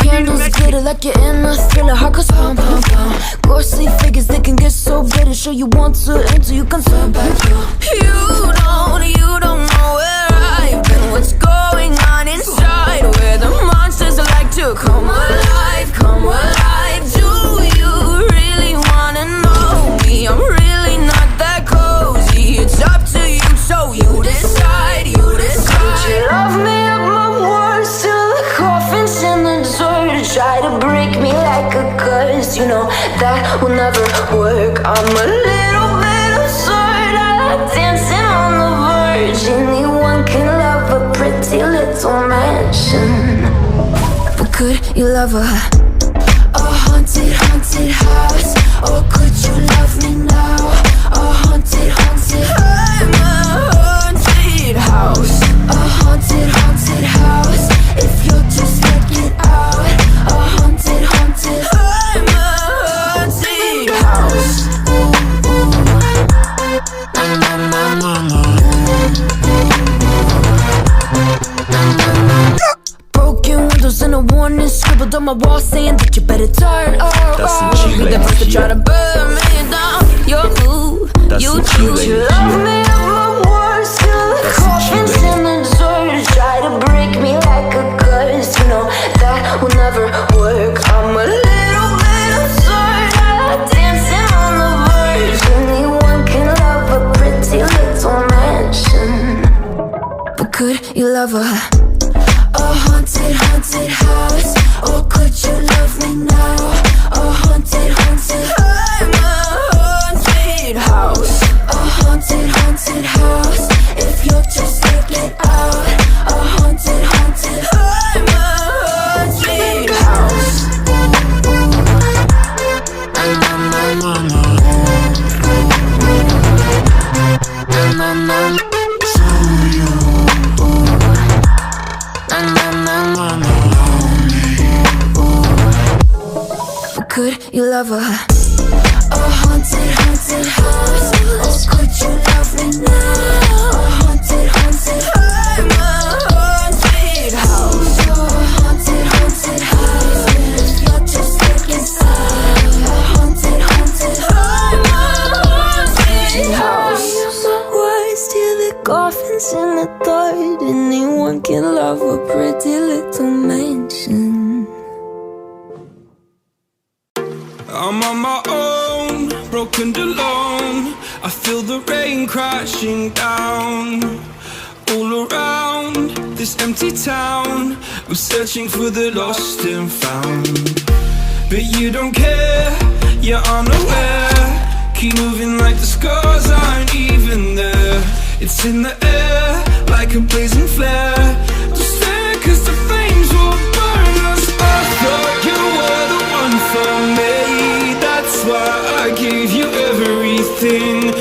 Candles glitter like you're in a thriller. Heart goes pum pum pum. Ghostly figures, they can get so bitter. Sure you want to enter, you can turn back. You don't know where I've been. What's going on inside? Where the monsters like to come alive, come alive. Do you really wanna know me? I'm really not that cozy. It's up to you, so you decide, you decide. Could you love me at my worst till the coffin's in the dirt? Try to break me like a curse, you know that will never work. I'm a little bit absurd, I like dancing on the verge. Anyone can love a pretty little mansion, but could you love a haunted, haunted house? Or could you love me now? A haunted, haunted, I'm a haunted house. A haunted, haunted house. If you'll just check it out. A haunted, haunted, I'm a haunted house. Broken windows and a warning scribbled on my wall saying that you better turn around. You're the first to try to burn me down. Your move, you choose. You love me at my worst till the coffin's in the dirt. Try to break me like a curse, you know that will never work. I'm a little bit absurd, I like dancing on the verge. Anyone can love a pretty little mansion, but could you love a haunted, haunted house? Or could you love me now? A haunted, haunted, I'm a haunted house. A haunted, haunted house. If you'll just take it out. A haunted, haunted, I'm a haunted house. Could you love a haunted, haunted house? Or could you love me now? A haunted, haunted, I'm a haunted house. A haunted, haunted house. If you're just take inside. A haunted, haunted, I'm a haunted house. My words till the coffin's in the third. Anyone can love a pretty little mansion. I'm on my own, broken and alone. I feel the rain crashing down all around this empty town. I'm searching for the lost and found, but you don't care, you're unaware. Keep moving like the scars aren't even there. It's in the air like a blazing flare. Just stare, cause the flames will burn us. I thought you were the one for me. That's why I gave you everything.